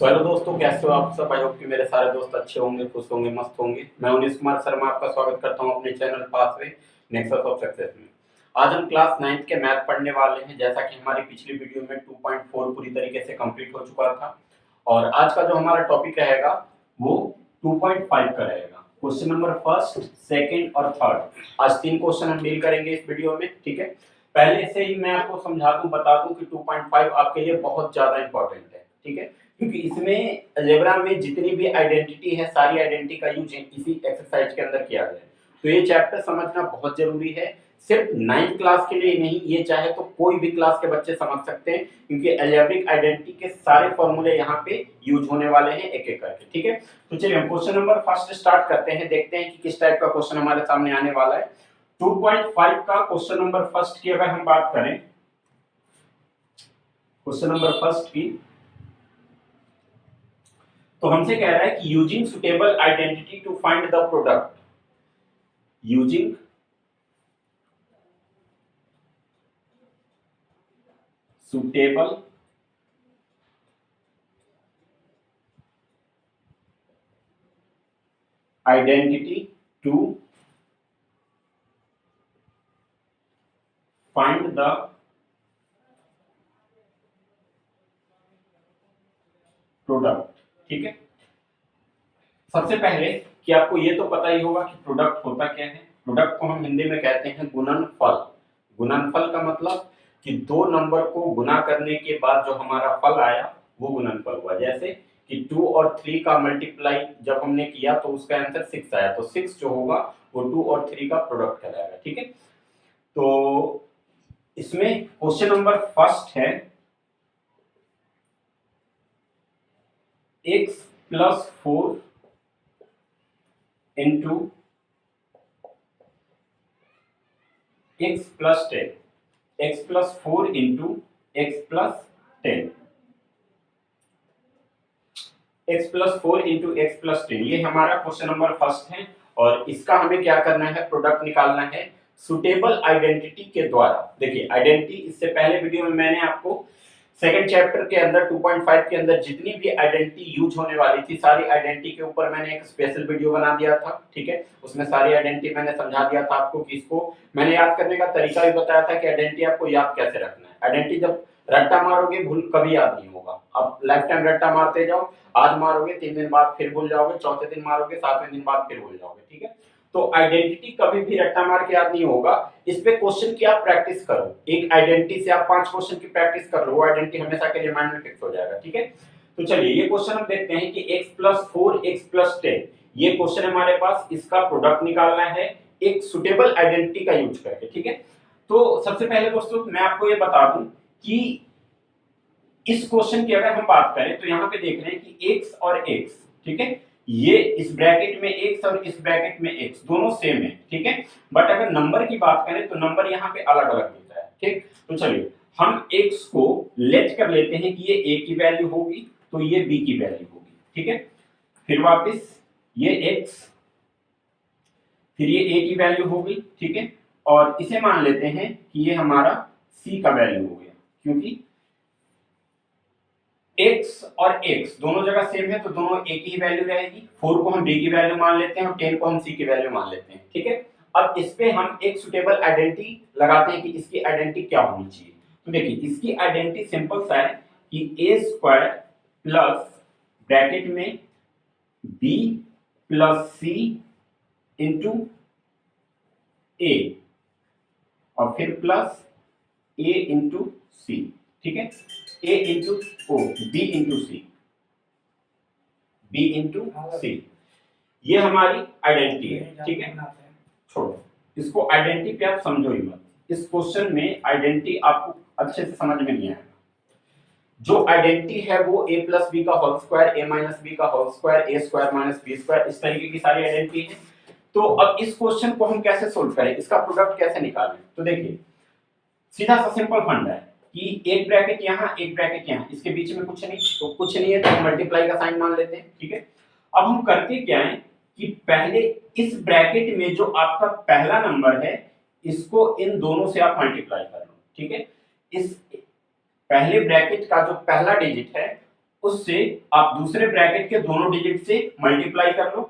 So hello दोस्तों, कैसे हो आप सब। आई होप कि मेरे सारे दोस्त अच्छे होंगे, खुश होंगे, मस्त होंगे। मैं उनीश कुमार शर्मा आपका स्वागत करता हूं अपने channel pathway nexus of success में। आज हम क्लास 9th के मैथ पढ़ने वाले हैं। जैसा कि हमारी पिछली वीडियो में 2.4 पूरी तरीके से कंप्लीट हो चुका था और आज का जो हमारा टॉपिक रहेगा वो 2.5 का रहेगा। क्वेश्चन नंबर फर्स्ट, सेकंड और थर्ड, आज 3 क्वेश्चन हम डील करेंगे इस वीडियो में। ठीक है, पहले से ही मैं आपको समझा दूं, बता दूं कि 2.5 आपके लिए बहुत ज्यादा इंपॉर्टेंट है। ठीक है, क्योंकि इसमें अलजेब्रा में जितनी भी आइडेंटिटी है, सारी आइडेंटिटी का यूज इसी एक्सरसाइज के अंदर किया गया है। तो ये चैप्टर समझना बहुत जरूरी है, सिर्फ 9th क्लास के लिए नहीं, ये चाहे तो कोई भी क्लास के बच्चे समझ सकते हैं, क्योंकि अलजेब्रिक आइडेंटिटी के सारे फॉर्मूले यहाँ पे यूज होने वाले हैं एक एक करके। ठीक है, तो चलिए हम क्वेश्चन नंबर फर्स्ट स्टार्ट करते हैं, देखते हैं कि किस टाइप का क्वेश्चन हमारे सामने आने वाला है। 2.5 का क्वेश्चन नंबर फर्स्ट की अगर हम बात करें, क्वेश्चन नंबर फर्स्ट की, तो हमसे कह रहा है कि using suitable identity to find the product, using suitable identity to find the product. ठीक है, सबसे पहले कि आपको ये तो पता ही होगा कि प्रोडक्ट होता क्या है। प्रोडक्ट को हम हिंदी में कहते हैं गुणनफल। गुणनफल का मतलब कि दो नंबर को गुना करने के बाद जो हमारा फल आया वो गुणनफल हुआ। जैसे कि 2 और 3 का मल्टीप्लाई जब हमने किया तो उसका आंसर 6 आया, तो 6 जो होगा वो 2 और 3 का प्रोडक्ट कहलाएगा। ठीक है, तो इसमें क्वेश्चन नंबर फर्स्ट है x + 4 into x + 10, x + 4 into x + 10, x + 4 into x + 10, ये हमारा क्वेश्चन नंबर फर्स्ट है। और इसका हमें क्या करना है, प्रोडक्ट निकालना है सुटेबल आइडेंटिटी के द्वारा। देखिए आइडेंटिटी, इससे पहले वीडियो में मैंने आपको सेकंड चैप्टर के अंदर 2.5 के अंदर जितनी भी आइडेंटिटी यूज होने वाली थी, सारी आइडेंटिटी के ऊपर मैंने एक स्पेशल वीडियो बना दिया था। ठीक है, उसमें सारी आइडेंटिटी मैंने समझा दिया था आपको कि इसको मैंने याद करने का तरीका भी बताया था कि आइडेंटिटी आपको याद कैसे रखना है। आइडेंटिटी जब रट्टा मारोगे भूल कभी याद नहीं होगा। अब लाइफ टाइम रट्टा मारते जाओ, आज मारोगे 3 दिन बाद फिर भूल जाओगे, चौथे दिन मारोगे 7वें दिन बाद फिर भूल जाओगे। ठीक है, तो आइडेंटिटी कभी भी रट्टा मार के याद नहीं होगा। इस पे क्वेश्चन की आप प्रैक्टिस करो, एक आइडेंटिटी से आप 5 क्वेश्चन की प्रैक्टिस कर लो, वो आइडेंटिटी हमेशा के लिए माइंड में फिक्स हो जाएगा। ठीक है, तो चलिए ये क्वेश्चन हम देखते हैं कि x + 4 x + 10, ये क्वेश्चन हमारे पास, इसका प्रोडक्ट निकालना है एक सुटेबल आइडेंटिटी का यूज करके। ठीक है, तो सबसे पहले दोस्तों मैं आपको ये बता दूं कि इस क्वेश्चन की अगर हम बात करें तो यहाँ पे देख रहे हैं कि x और x, ठीक है, ये इस ब्रैकेट में x और इस ब्रैकेट में x दोनों सेम है। ठीक है, बट अगर नंबर की बात करें तो नंबर यहाँ पे अलग अलग मिलता है। ठीक, तो चलिए हम x को लेट कर लेते हैं कि ये a की वैल्यू होगी तो ये b की वैल्यू होगी। ठीक है, फिर वापस ये x, फिर ये a की वैल्यू होगी। ठीक है, और इसे मान लेते हैं कि ये हमारा c का वैल्यू हो गया, क्योंकि x और x दोनों जगह सेम है तो दोनों a की ही वैल्यू रहेगी। 4 को हम b की वैल्यू मान लेते हैं और 10 को हम c की वैल्यू मान लेते हैं। ठीक है, अब इस पे हम एक सुटेबल आइडेंटिटी लगाते हैं कि इसकी आइडेंटिटी क्या होनी चाहिए। तो देखिए इसकी आइडेंटिटी सिंपल सा है कि a² प्लस ब्रैकेट में b + c इंटू a और फिर प्लस a इंटू c। ठीक है, a इंटू ओ b into C, b into C, ये हमारी आइडेंटिटी है। ठीक है, छोड़ो इसको, आइडेंटिटी पे आप समझो ही मत। इस क्वेश्चन में आइडेंटिटी आपको अच्छे से समझ में नहीं आएगा। जो आइडेंटिटी है वो a + b का होल स्क्वायर, a - b का होल स्क्वायर, a² - b², इस तरीके की सारी आइडेंटिटी है। तो अब इस क्वेश्चन को हम कैसे सोल्व करें, इसका प्रोडक्ट कैसे निकालें। तो देखिए सीधा सा सिंपल फंडा है कि एक ब्रैकेट यहाँ एक ब्रैकेट यहाँ, इसके बीच में कुछ नहीं, तो कुछ नहीं है तो हम मल्टीप्लाई का साइन मान लेते हैं। ठीक है, अब हम करते क्या है कि पहले इस ब्रैकेट में जो आपका पहला नंबर है इसको इन दोनों से आप मल्टीप्लाई कर लो। ठीक है, इस पहले ब्रैकेट का जो पहला डिजिट है उससे आप दूसरे ब्रैकेट के दोनों डिजिट से मल्टीप्लाई कर लो,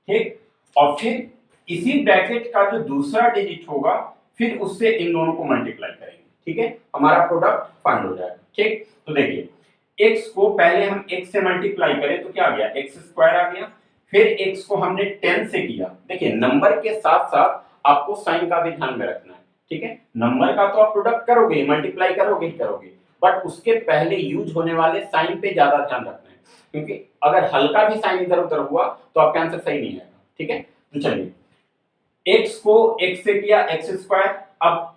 ठीक। और फिर इसी ब्रैकेट का जो दूसरा डिजिट होगा फिर उससे इन दोनों को मल्टीप्लाई करेंगे, ठीक है, हमारा प्रोडक्ट फाइंड हो जाएगा, ठीक। तो देखिए x को पहले हम x से मल्टीप्लाई करें तो क्या आ गया, x स्क्वायर आ गया, फिर x को हमने 10 से किया। देखिए नंबर के साथ साथ आपको साइन का भी ध्यान में रखना है, ठीक है। नंबर का तो आप प्रोडक्ट करोगे, मल्टीप्लाई करोगे ही करोगे, बट उसके पहले यूज होने वाले साइन पे ज्यादा ध्यान रखना है, क्योंकि अगर हल्का भी साइन इधर उधर हुआ तो आपका आंसर सही नहीं आएगा, ठीक है। तो चलिए x को x से किया x स्क्वायर, अब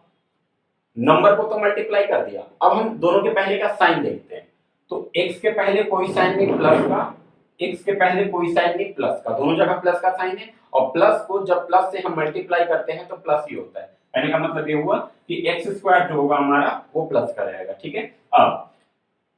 नंबर को तो मल्टीप्लाई कर दिया, अब हम दोनों के पहले का साइन देखते हैं। तो x के पहले कोई साइन नहीं प्लस का, x के पहले कोई साइन नहीं प्लस का, दोनों जगह प्लस का साइन है, और प्लस को जब प्लस से हम मल्टीप्लाई करते हैं तो प्लस ही होता है, कहने का मतलब ये हुआ कि x स्क्वायर जो होगा हमारा वो प्लस का रहेगा, ठीक है। अब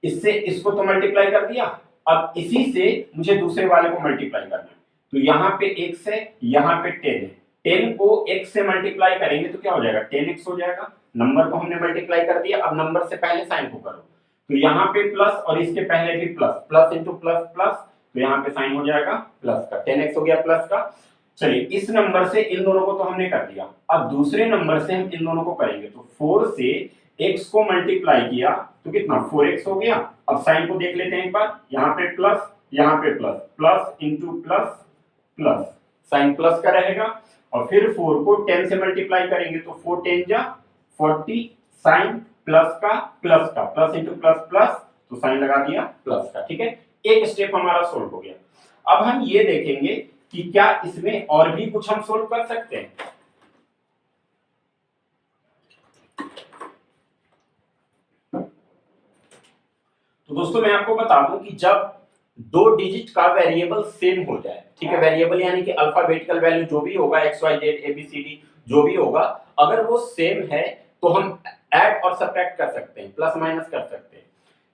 इससे इसको तो मल्टीप्लाई कर दिया, अब इसी से मुझे दूसरे वाले को मल्टीप्लाई करना है, तो यहाँ पे x है, यहाँ पे 10 है, 10 को x से मल्टीप्लाई करेंगे तो क्या हो जाएगा, 10x हो जाएगा। नंबर को हमने मल्टीप्लाई कर दिया, अब नंबर से पहले साइन को करो, तो यहाँ पे प्लस और इसके पहले भी plus, plus into plus plus, तो यहाँ पे साइन हो जाएगा प्लस का, 10x हो गया प्लस का। चलिए इस नंबर से इन दोनों को तो हमने कर दिया, अब दूसरे नंबर से हम इन दोनों को करेंगे, तो 4 से x को मल्टीप्लाई किया तो कितना 4x हो गया। अब साइन को देख लेते हैं एक बार, यहाँ पे प्लस, यहाँ पे plus, plus into plus plus, sign plus का रहेगा, और फिर 4 को 10 से मल्टीप्लाई करेंगे तो 4 10 जा 40, साइन प्लस का प्लस इंटू प्लस प्लस, तो साइन लगा दिया प्लस का, ठीक है। एक स्टेप हमारा सोल्व हो गया। अब हम ये देखेंगे कि क्या इसमें और भी कुछ हम सोल्व कर सकते हैं। तो दोस्तों मैं आपको बता दूं कि जब दो डिजिट का वेरिएबल सेम हो जाए, ठीक है, वेरिएबल यानी कि अल्फाबेटिकल वैल्यू जो भी होगा X Y Z A B C D जो भी होगा, अगर वो सेम है तो हम ऐड और सब्ट्रैक्ट कर सकते हैं, प्लस माइनस कर सकते हैं।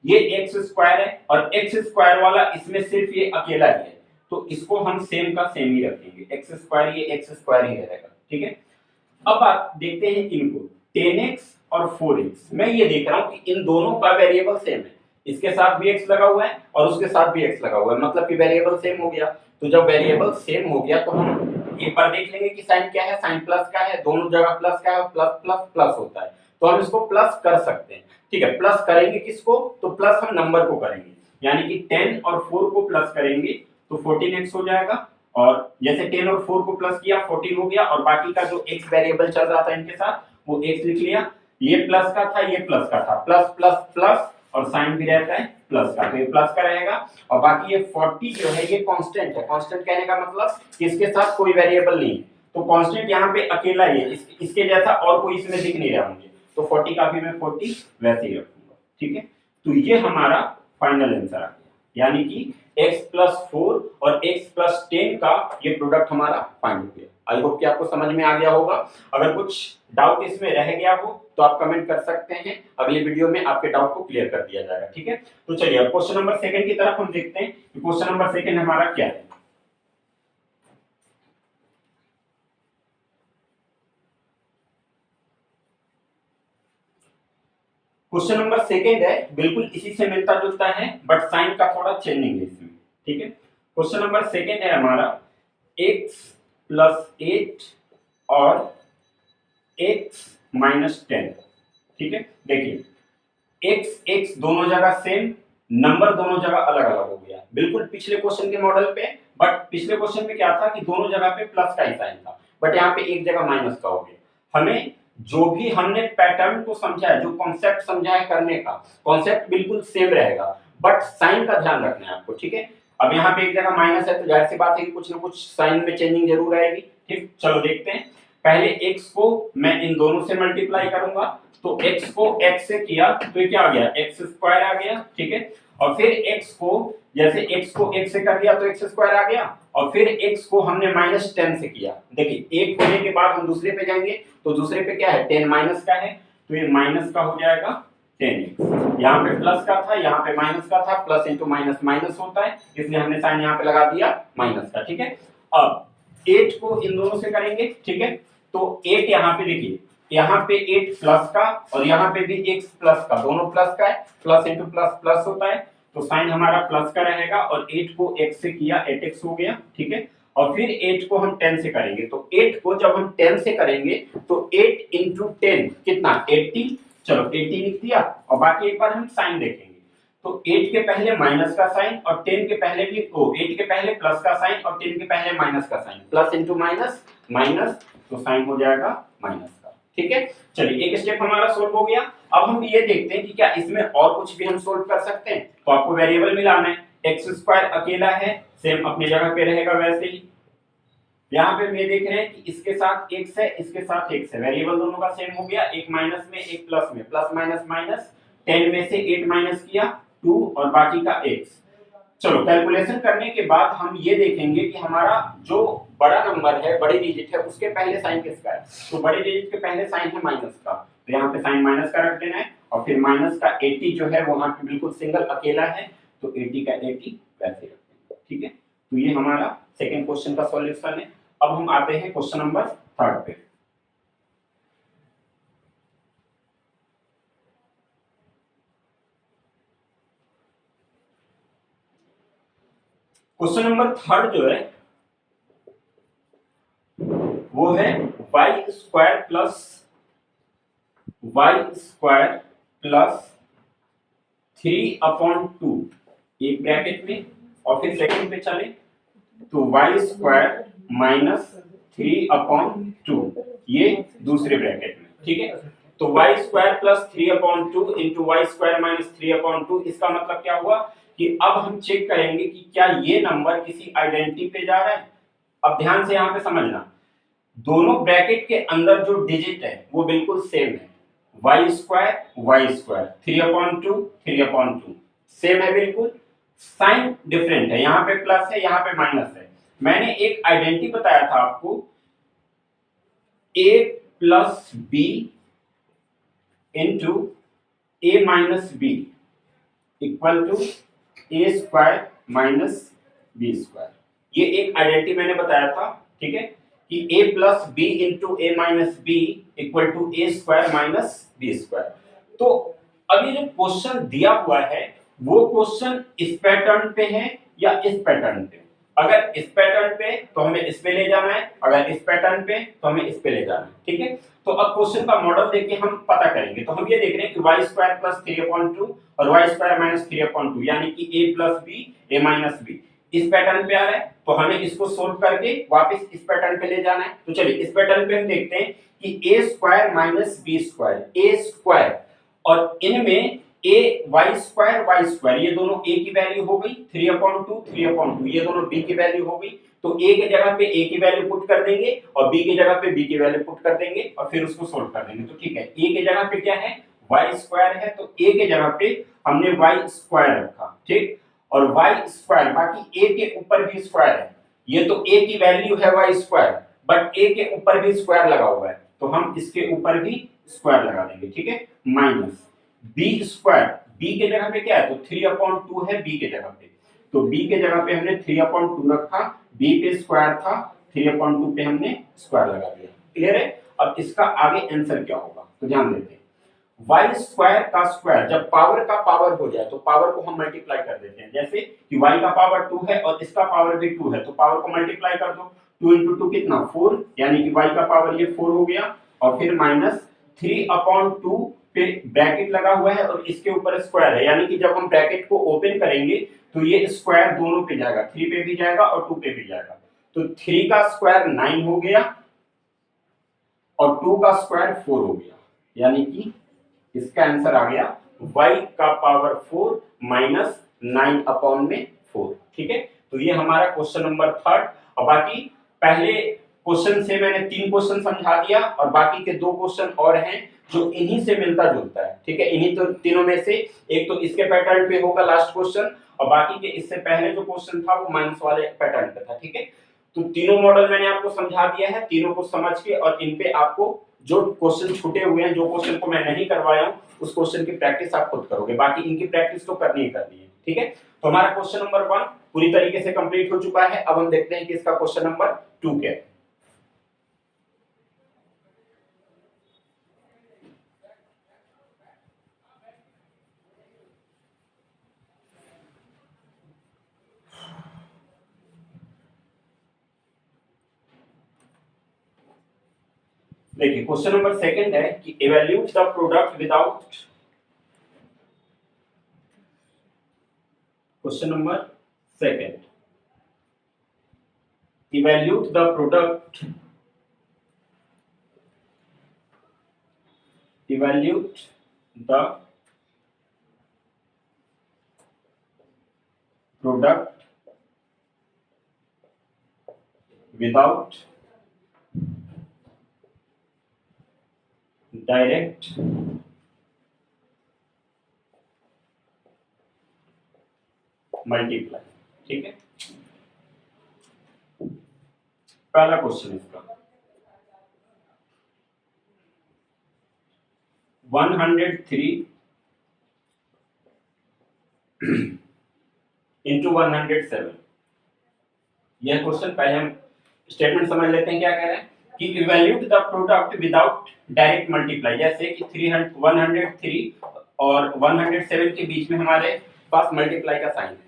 ये एक्स स्क्वायर है और एक्स स्क्वायर वाला इसमें सिर्फ ये अकेला ही है, तो इसको हम सेम का सेम ही रखेंगे, एक्स स्क्वायर ये एक्स स्क्वायर ही रहेगा, ठीक है। अब आप देखते हैं इनको 10x और 4x, मैं ये देख रहा हूं कि इन दोनों का वेरिएबल सेम है, इसके साथ भी x लगा हुआ है और उसके साथ भी x लगा हुआ है, मतलब कि वेरिएबल सेम हो गया। तो जब वेरिएबल सेम हो गया तो हम एक बार देख लेंगे कि साइन क्या है, साइन प्लस का है, दोनों जगह प्लस का है, प्लस प्लस प्लस होता है, तो हम इसको प्लस कर सकते हैं, ठीक है। प्लस करेंगे किसको, तो प्लस हम नंबर को करेंगे, यानी कि 10 और 4 को प्लस करेंगे तो 14x हो जाएगा, और जैसे 10 और 4 को प्लस किया 14 हो गया, और बाकी का जो x वेरिएबल चल रहा था इनके साथ वो x लिख लिया, ये प्लस का था ये प्लस का था, प्लस प्लस प्लस, और साइन भी रहता है प्लस का, तो ये प्लस का रहेगा। और बाकी ये 40 जो है ये कांस्टेंट है, कांस्टेंट कहने का मतलब इसके साथ कोई वेरिएबल नहीं है, तो कांस्टेंट यहाँ पे अकेला ही है, इसके जैसा और कोई इसमें दिख नहीं रहा मुझे, तो 40 का भी मैं 40 वैसे ही रखूंगा, ठीक है। तो ये हमारा फाइनल आंसर आ गया, यानी कि x + 4 और x + 10 का ये प्रोडक्ट हमारा फाइंड हो गया। आई होप कि आपको समझ में आ गया होगा। अगर कुछ डाउट इसमें रह गया हो तो आप कमेंट कर सकते हैं, अगली वीडियो में आपके डाउट को क्लियर कर दिया जाएगा, ठीक है। तो चलिए अब क्वेश्चन नंबर 2 की तरफ हम देखते हैं कि क्वेश्चन नंबर 2 हमारा क्या है। क्वेश्चन नंबर 2 है, बिल्कुल इसी से मिलता जुलता है बट साइन का थोड़ा चेंजिंग है इसमें, ठीक है। क्वेश्चन नंबर 2 है हमारा x + 8 और x - 10, ठीक है। देखिए x दोनों जगह सेम, नंबर दोनों जगह अलग अलग हो गया, बिल्कुल पिछले क्वेश्चन के मॉडल पे, बट पिछले क्वेश्चन में क्या था कि दोनों जगह पे प्लस का ही साइन था, बट यहाँ पे एक जगह माइनस का हो गया। हमें जो भी हमने पैटर्न को समझा है, जो कॉन्सेप्ट समझा है करने का, कॉन्सेप्ट बिल्कुल सेम रहेगा, बट साइन का ध्यान रखना है आपको, ठीक है। अब यहाँ पे एक जगह माइनस है तो जाहिर सी बात है कि कुछ ना कुछ साइन में चेंजिंग जरूर आएगी, ठीक। चलो देखते हैं, पहले x को मैं इन दोनों से मल्टीप्लाई करूंगा, तो x को x से किया तो ये क्या आ गया, x स्क्वायर आ गया, ठीक है। और फिर x को जैसे x को x से कर दिया तो x स्क्वायर आ गया, और फिर x को हमने -10 से किया। देखिए एक होने के बाद हम दूसरे पे जाएंगे, तो दूसरे पे क्या है 10 माइनस का है, तो ये माइनस का हो जाएगा 10x, यहाँ पे प्लस का था यहाँ पे माइनस का था, प्लस इंटू माइनस माइनस होता है, इसलिए हमने साइन यहाँ पे लगा दिया माइनस का, ठीक है। अब 8 को इन दोनों से करेंगे, ठीक है। तो 8 यहाँ पे देखिए यहाँ पे 8 प्लस का और यहाँ पे भी x प्लस का, दोनों प्लस का है, प्लस इंटू प्लस प्लस होता है, तो साइन हमारा प्लस का रहेगा और 8 को x से किया 8x हो गया, ठीक है। और फिर 8 को हम 10 से करेंगे, तो 8 को जब हम 10 से करेंगे तो 8 इंटू 10 कितना 80, चलो 80 लिख दिया। और बाकी एक बार हम साइन देखेंगे, तो 8 के पहले माइनस का साइन और 10 के पहले भी 8 के पहले प्लस का साइन और 10 के पहले माइनस का sign, plus into minus minus, तो साइन हो जाएगा माइनस का, ठीक है। चलिए एक स्टेप हमारा सोल्व हो गया। अब हम ये देखते हैं कि क्या इसमें और कुछ भी हम सोल्व कर सकते हैं। तो आपको वेरिएबल मिलाना है, एक्स स्क्वायर अकेला है, सेम अपनी जगह पे रहेगा वैसे ही। यहाँ पे हम ये देख रहे हैं कि इसके साथ x है, इसके साथ x है, वेरिएबल दोनों का सेम हो गया, एक माइनस में एक प्लस में, प्लस माइनस माइनस, 10 में से 8 माइनस किया 2 और बाकी का x। चलो कैलकुलेशन करने के बाद हम ये देखेंगे कि हमारा जो बड़ा नंबर है, बड़ी डिजिट है, उसके पहले साइन किसका है। तो बड़ी डिजिट के पहले साइन है माइनस का, तो यहाँ पे साइन माइनस का रख देना है और फिर माइनस का 80 जो है वहां पे बिल्कुल सिंगल अकेला है, तो 80 का 80 वैसे रख देंगे, ठीक है। तो ये हमारा सेकंड क्वेश्चन का सॉल्यूशन है। अब हम आते हैं क्वेश्चन नंबर 3 पे। क्वेश्चन नंबर 3 जो है वो है वाई स्क्वायर प्लस 3/2 एक ब्रैकेट में, और फिर सेकंड पे चले तो वाई स्क्वायर माइनस 3/2 ये दूसरे ब्रैकेट में, ठीक है। तो Y square plus 3/2 into Y square minus 3/2, इसका मतलब क्या हुआ कि अब हम चेक करेंगे कि क्या ये नंबर किसी आइडेंटिटी पे जा रहा है। अब ध्यान से यहाँ पे समझना, दोनों ब्रैकेट के अंदर जो डिजिट है वो बिल्कुल सेम है, वाई स्क्वायर 3/2 सेम है बिल्कुल, साइन डिफरेंट है, यहाँ पे प्लस है यहाँ पे माइनस है। मैंने एक आइडेंटिटी बताया था आपको, a plus B into A minus B equal to A square minus B square, ये एक आइडेंटिटी मैंने बताया था, ठीक है, कि a plus B into A minus B equal to A square minus B square. तो अभी जो क्वेश्चन दिया हुआ है वो क्वेश्चन इस पैटर्न पे है या इस पैटर्न पे। अगर इस पैटर्न पे तो हमें इस पे ले जाना है, अगर इस पैटर्न पे तो हमें इस पे ले जाना है, ठीक है। तो अब क्वेश्चन का मॉडल देख के हम पता करेंगे। तो हम ये देख रहे हैं कि वाई स्क्वायर प्लस 3/2 और वाई स्क्वायर माइनस 3/2 यानी कि a plus B A minus B इस पैटर्न पे आ रहा है, तो हमें इसको सोल्व करके वापस इस पैटर्न पे ले जाना है। तो चलिए इस पैटर्न पे हम देखते हैं कि a square minus B square, a square, और इनमें a वाई स्क्वायर ये दोनों a की वैल्यू हो गई 3/2 ये दोनों b की वैल्यू हो गई। तो a की जगह पे a की वैल्यू पुट कर देंगे और b की जगह पे b की वैल्यू पुट कर देंगे और फिर उसको सोल्व कर देंगे। तो ठीक है, a की जगह पे क्या है वाई स्क्वायर है, तो a की जगह पे हमने वाई स्क्वायर रखा, ठीक, और वाई स्क्वायर बाकी a के ऊपर भी स्क्वायर है, ये तो a की वैल्यू है वाई स्क्वायर बट a के ऊपर भी स्क्वायर लगा हुआ है, तो हम इसके ऊपर भी स्क्वायर लगा देंगे, ठीक है, माइनस बी स्क्वायर, बी के जगह पे क्या है तो 3/2 है बी के जगह पे, तो बी के जगह पे हमने 3/2 रखा, बी पे स्क्वायर था 3/2 पे हमने स्क्वायर लगा दिया, क्लियर है। अब इसका आगे आंसर क्या होगा तो ध्यान देते हैं, वाई स्क्वायर का स्क्वायर जब पावर का पावर हो जाए तो पावर को हम मल्टीप्लाई कर देते हैं, जैसे कि y का पावर 2 है और इसका पावर भी 2 है, तो पावर को मल्टीप्लाई कर दो, 2 इंटू 2 कितना 4, यानी कि y का पावर ये 4 हो गया, और फिर माइनस 3/2 पे ब्रैकेट लगा हुआ है और इसके ऊपर स्क्वायर है, यानी कि जब हम ब्रैकेट को ओपन करेंगे तो ये स्क्वायर दोनों पे जाएगा, 3 पे भी जाएगा और 2 पे भी जाएगा, तो 3 का स्क्वायर 9 हो गया और 2 का स्क्वायर 4 हो गया, यानी कि इसका आंसर आ गया y का पावर 4 माइनस 9/4, ठीक है। तो ये हमारा क्वेश्चन नंबर 3। और बाकी पहले क्वेश्चन से मैंने 3 क्वेश्चन समझा दिया और बाकी के 2 क्वेश्चन और हैं जो इन्हीं से मिलता जुलता है, ठीक है, इन्हीं तो तीनों में से एक तो इसके पैटर्न पे होगा लास्ट क्वेश्चन और बाकी के इससे पहले जो क्वेश्चन था वो माइनस वाले पैटर्न पे था, ठीक है। तो तीनों मॉडल मैंने आपको समझा दिया है, तीनों को समझ के और इन पे आपको जो क्वेश्चन छूटे हुए हैं, जो क्वेश्चन को मैं नहीं करवाया हूं उस क्वेश्चन की प्रैक्टिस आप खुद करोगे, बाकी इनकी प्रैक्टिस तो करनी ही करनी है, ठीक है। तो हमारा क्वेश्चन नंबर 1 पूरी तरीके से कंप्लीट हो चुका है। अब हम देखते हैं कि इसका क्वेश्चन नंबर 2 क्या है। देखिए क्वेश्चन नंबर सेकंड है कि evaluate the product without, question number second, evaluate the product, evaluate the product without direct multiply. ठीक है, पहला क्वेश्चन इसका 103 इंटू 107। यह क्वेश्चन पहले हम स्टेटमेंट समझ लेते हैं क्या कह रहे हैं कि evaluate the product without direct multiply. जैसे कि 103 और 107 के बीच में हमारे पास मल्टीप्लाई का साइन है।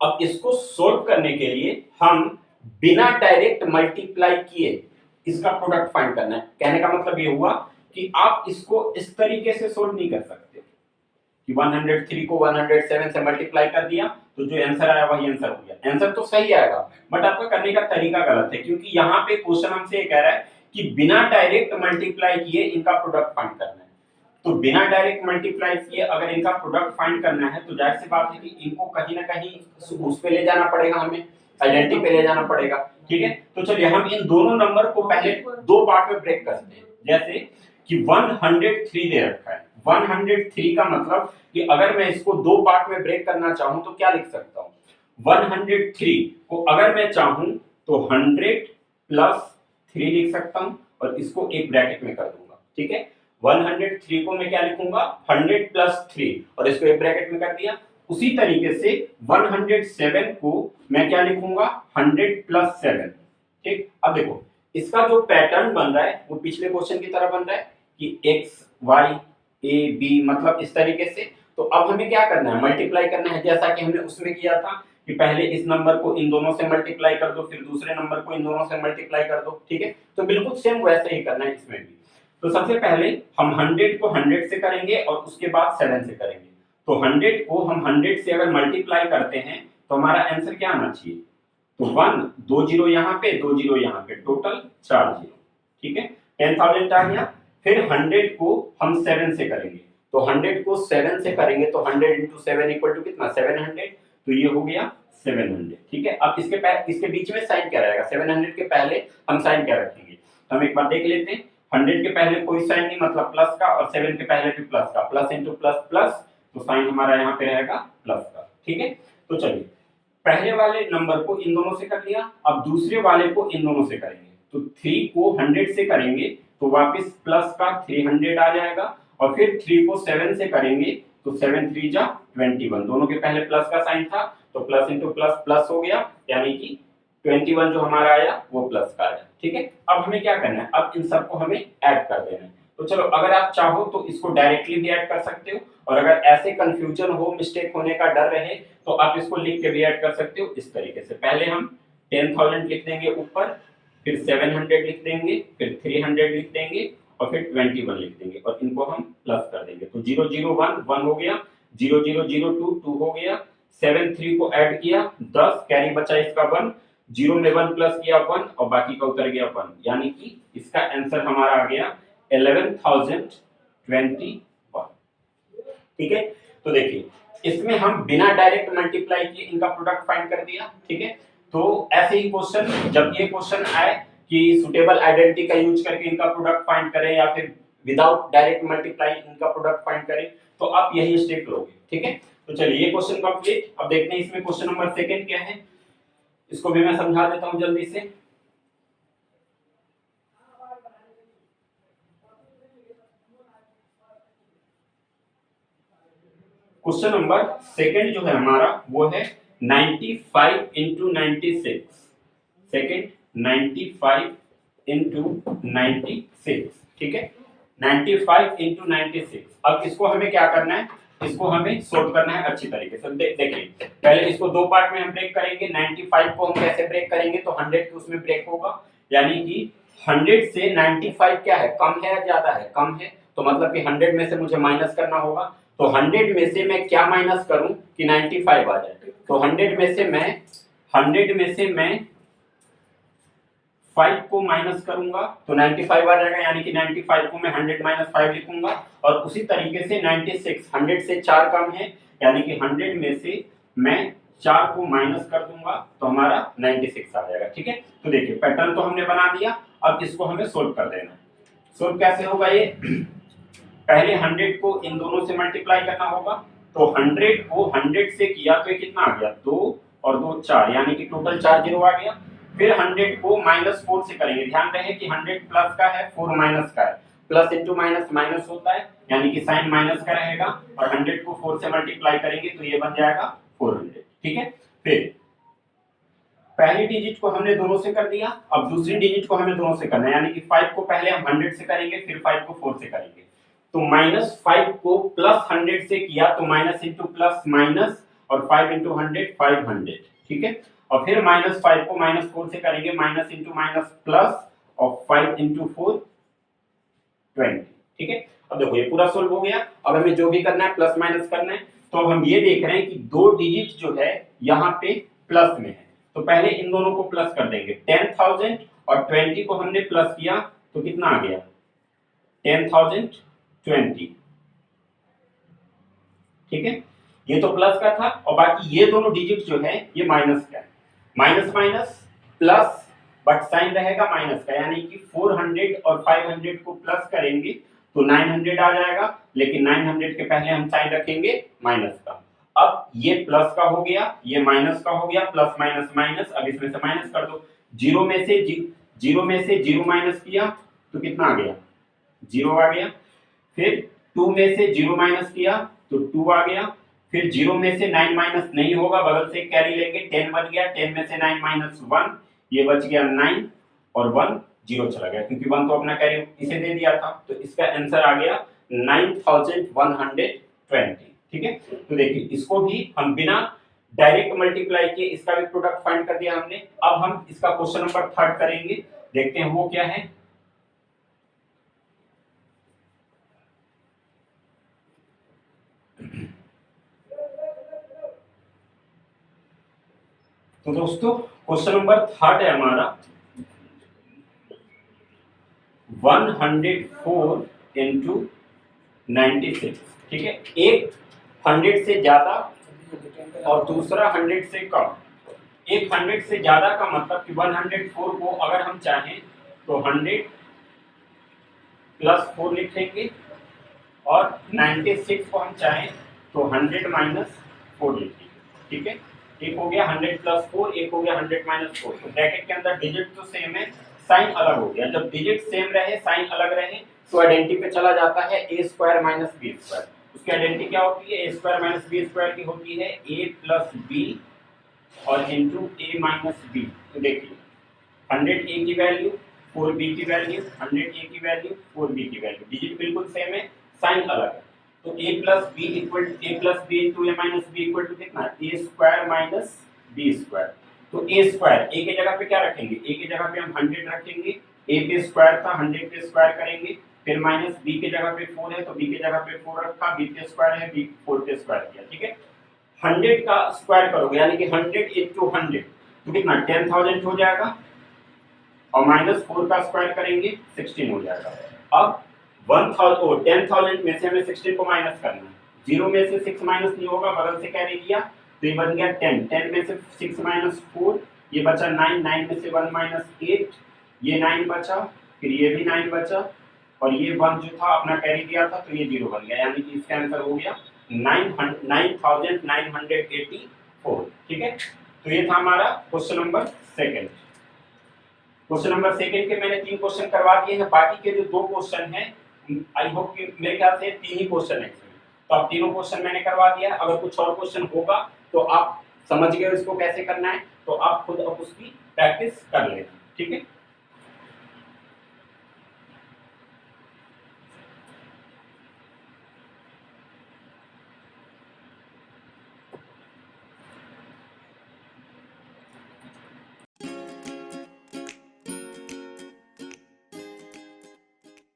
अब इसको सोल्व करने के लिए हम बिना डायरेक्ट मल्टीप्लाई किए इसका प्रोडक्ट फाइंड करना है। कहने का मतलब ये हुआ कि आप इसको इस तरीके से सोल्व नहीं कर सकते कि 103 को 107 से मल्टीप्लाई कर दिया तो जो आंसर आया वही आंसर हो गया। आंसर तो सही आएगा बट आपका करने का तरीका गलत है, क्योंकि यहाँ पे क्वेश्चन हमसे ये कह रहा है कि बिना डायरेक्ट मल्टीप्लाई किए इनका प्रोडक्ट फाइंड करना है। तो बिना डायरेक्ट मल्टीप्लाई किए अगर इनका प्रोडक्ट फाइंड करना है तो जाहिर सी बात है कि इनको कहीं ना कहीं उस पे ले जाना पड़ेगा, हमें आइडेंटिटी पे ले जाना पड़ेगा। ठीक है, तो चलिए हम इन दोनों नंबर को पहले दो पार्ट में ब्रेक करते हैं। जैसे कि 103 दे रखा है, 103 का मतलब कि अगर मैं इसको दो पार्ट में ब्रेक करना चाहूं तो क्या लिख सकता हूं, 103 को अगर मैं चाहूं तो 100 प्लस 3 लिख सकता हूं और इसको एक ब्रैकेट में कर दूंगा। ठीक है, 103 को मैं क्या लिखूंगा, 100 प्लस 3 और इसको एक ब्रैकेट में कर दिया। उसी तरीके से 107 को मैं क्या लिखूंगा, 100 प्लस 7। ठीक, अब देखो इसका जो पैटर्न बन रहा है वो पिछले क्वेश्चन की तरह बन रहा है कि x y a b, मतलब इस तरीके से। तो अब हमें क्या करना है, मल्टीप्लाई करना है, जैसा कि हमने उसमें किया था कि पहले इस नंबर को इन दोनों से मल्टीप्लाई कर दो, फिर दूसरे नंबर को इन दोनों से मल्टीप्लाई कर दो। ठीक है, तो बिल्कुल सेम वैसे ही करना है इसमें भी। तो सबसे पहले हम 100 को 100 से करेंगे और उसके बाद 7 से करेंगे। तो 100 को हम 100 से अगर मल्टीप्लाई करते हैं तो हमारा आंसर क्या आना चाहिए, तो 1 2 जीरो यहाँ पे 2 जीरो यहाँ पे, टोटल 4 जीरो। ठीक है, 10,000 आ गया। फिर 100 को हम 7 से करेंगे, तो 100 को 7 से करेंगे तो 100 इंटू 7 इक्वल टू कितना, 700। तो ये हो गया 700। ठीक है, अब इसके बीच में साइन क्या रहेगा, 700 के पहले हम साइन क्या रखेंगे, तो हम एक बार देख लेते हैं। 100 के पहले कोई साइन नहीं, मतलब प्लस का, और 7 के पहले भी प्लस का, प्लस इंटू प्लस प्लस, तो साइन हमारा यहाँ पे रहेगा प्लस का। ठीक है, तो चलिए पहले वाले नंबर को इन दोनों से कर लिया, अब दूसरे वाले को इन दोनों से करेंगे। तो 3 को 100 से करेंगे तो वापस प्लस का 300 आ जाएगा, और फिर 3 को 7 से करेंगे तो 7 3 जा 21, दोनों के पहले प्लस का साइन था तो प्लस इंटू प्लस प्लस हो गया, यानी कि 21 जो हमारा आया वो प्लस का आया। ठीक है, अब हमें क्या करना है, अब इन सबको हमें ऐड कर देना है। तो चलो अगर आप चाहो तो इसको डायरेक्टली भी ऐड कर सकते हो, और अगर ऐसे कंफ्यूजन हो, मिस्टेक होने का डर रहे तो आप इसको लिख के भी ऐड कर सकते हो इस तरीके से। पहले हम 10,000 लिख देंगे ऊपर, फिर 700 लिख देंगे, फिर 300 लिख देंगे और फिर 21 लिख देंगे, और इनको हम प्लस कर देंगे। तो 0 0 1 1 हो गया, 0 0 0 2 2 हो गया, 7 3 को ऐड किया 10, कैरी बचा इसका 1, 0 में 1 प्लस किया 1 और बाकी का उतर गया 1, यानी कि इसका आंसर हमारा आ गया 11,021। ठीक है, तो देखिए इसमें हम बिना डायरेक्ट मल्टीप्लाई किए इनका प्रोडक्ट फाइंड कर दिया। ठीक है, तो ऐसे ही क्वेश्चन, जब ये क्वेश्चन आए कि सुटेबल आइडेंटिटी का यूज करके इनका प्रोडक्ट फाइंड करें या फिर विदाउट डायरेक्ट मल्टीप्लाई इनका प्रोडक्ट फाइंड करें, तो आप यही स्टेप लोगे। ठीक है, तो चलिए ये क्वेश्चन कंप्लीट। अब देखते हैं इसमें क्वेश्चन नंबर सेकंड क्या है, इसको भी मैं समझा देता हूं जल्दी से। क्वेश्चन नंबर सेकंड जो है हमारा वो है 95 इंटू 96। Second 95 into 96। ठीक है, 95 इंटू 96। अब इसको हमें क्या करना है, इसको हमें सोल्व करना है अच्छी तरीके से। देखिए पहले इसको दो पार्ट में हम ब्रेक करेंगे। 95 को हम कैसे ब्रेक करेंगे, तो 100 के उसमें ब्रेक होगा, यानी कि 100 से 95 क्या है, कम है या ज्यादा है, कम है, तो मतलब कि 100 में से मुझे माइनस करना होगा। तो 100 में से मैं क्या माइनस करूं कि 95 आ जाए, तो 100 में से मैं 5 को माइनस करूंगा तो 95 आ जाएगा, यानी कि 95 को मैं 100 माइनस 5 लिखूंगा। और उसी तरीके से 96 100 से 4 कम है, यानी कि 100 में से मैं 4 को माइनस कर दूंगा तो हमारा 96 आ जाएगा। ठीक है, तो देखिए पैटर्न तो हमने बना दिया, अब इसको हमें सोल्व कर देना है। सोल्व कैसे होगा ये, पहले 100 को इन दोनों से मल्टीप्लाई करना होगा, तो 100 को 100 से किया तो ये कितना आ गया, 2 और 2 4, यानी कि टोटल 4 जीरो आ गया। फिर 100 को -4 से करेंगे, ध्यान रहे कि 100 प्लस का है 4 माइनस का है, प्लस इंटू माइनस माइनस होता है, यानी कि साइन माइनस का रहेगा, और 100 को 4 से मल्टीप्लाई करेंगे तो ये बन जाएगा 400। ठीक है, फिर पहली डिजिट को हमने दोनों से कर दिया, अब दूसरी डिजिट को हमें दोनों से करना है, यानी कि 5 को पहले हम 100 से करेंगे, फिर 5 को 4 से करेंगे। तो -5 को प्लस 100 से किया तो माइनस इंटू प्लस माइनस, और 5 इंटू 100 500। ठीक है, और फिर -5 को -4 से करेंगे, माइनस इंटू माइनस प्लस, और 5 इंटू 4 20। ठीक है, अब देखो ये पूरा सोल्व हो गया। अब हमें जो भी करना है प्लस माइनस करना है, तो अब हम ये देख रहे हैं कि दो डिजिट जो है यहाँ पे प्लस में है, तो पहले इन दोनों को प्लस कर देंगे। 10,000 और 20 को हमने प्लस किया तो कितना आ गया, 10,020। ठीक है, ये तो प्लस का था, और बाकी ये दोनों डिजिट जो है ये माइनस का है। Minus minus plus, but sign रहेगा माइनस का, यानी कि 400 और 500 को प्लस करेंगे तो 900 आ जाएगा, लेकिन 900 के पहले हम साइन रखेंगे माइनस का। अब ये प्लस का हो गया, ये माइनस का हो गया, प्लस माइनस माइनस, अब इसमें से माइनस कर दो। जीरो में से जीरो माइनस किया तो कितना आ गया, 0 आ गया। फिर 2 में से 0 माइनस किया तो 2 आ गया। फिर 0 में से 9 माइनस नहीं होगा, बगल से कैरी लेंगे, 10 बन गया, 10 में से 9 माइनस 1, ये बच गया 9, और 1 0 चला गया, क्योंकि 1 तो अपना कैरी इसे दे दिया था, तो इसका आंसर आ गया 9120। ठीक है, तो देखिए इसको भी हम बिना डायरेक्ट मल्टीप्लाई किए इसका भी प्रोडक्ट फाइंड कर दिया हमने। अब हम इसका क्वेश्चन नंबर 3 करेंगे, देखते हैं वो क्या है। तो दोस्तों क्वेश्चन नंबर 3 है हमारा 104 इंटू 96। ठीक है, एक 100 से ज्यादा और दूसरा 100 से कम। एक 100 से ज्यादा का मतलब कि 104 को अगर हम चाहें तो 100 प्लस 4 लिखेंगे, और 96 को हम चाहें तो 100 माइनस 4 लिखेंगे। ठीक है, एक हो गया 100 प्लस 4, एक हो गया 100 माइनस 4। तो ब्रैकेट के अंदर डिजिट तो सेम है, साइन अलग हो गया। जब डिजिट सेम रहे, साइन अलग रहे, तो आइडेंटिटी पे चला जाता है a square minus b square. उसकी आइडेंटिटी क्या होती है, a square minus b square की होती है a प्लस b और इंटू a माइनस b। तो देखिए 100 a की वैल्यू 4b की वैल्यू, 100 a की वैल्यू 4b की वैल्यू, डिजिट बिल्कुल सेम है, साइन अलग है। तो a plus b equal a plus b into a minus b equal to कितना, a square minus b square. तो a स्क्वायर, a के जगह पे क्या रखेंगे, a के जगह पे हम 100 रखेंगे, a पे स्क्वायर था 100 पे स्क्वायर करेंगे, फिर माइनस b के जगह पे 4 है तो b के जगह पे 4 रखा, b पे स्क्वायर है, b 4 पे स्क्वायर किया। ठीक है, 100 का स्क्वायर करोगे यानी कि 100 इंटू 100 तो कितना 10,000 हो जाएगा, और माइनस 4 का स्क्वायर करेंगे 16 हो जाएगा। अब 10,000 में से हमें 16 को माइनस करना है, 0 में से 6 माइनस नहीं होगा, बगल से कैरी किया तो ये बन गया 10, 10 में से 6 माइनस 4, ये बचा 9, 9 में से 1 माइनस 8, ये 9 बचा, फिर ये भी 9 बचा, और ये 1 जो था अपना कैरी किया था तो ये 0 बन गया, यानी कि इसका आंसर हो गया 9,984। ठीक है, तो ये था हमारा क्वेश्चन नंबर 2। क्वेश्चन नंबर 2 के मैंने 3 क्वेश्चन करवा दिए हैं, बाकी के जो 2 क्वेश्चन हैं आई होप कि मेरे ख्याल से 3 ही क्वेश्चन है इसमें, तो आप तीनों क्वेश्चन मैंने करवा दिया। अगर कुछ और क्वेश्चन होगा तो आप समझ गए इसको कैसे करना है, तो आप खुद अब उसकी प्रैक्टिस कर लेना। ठीक है।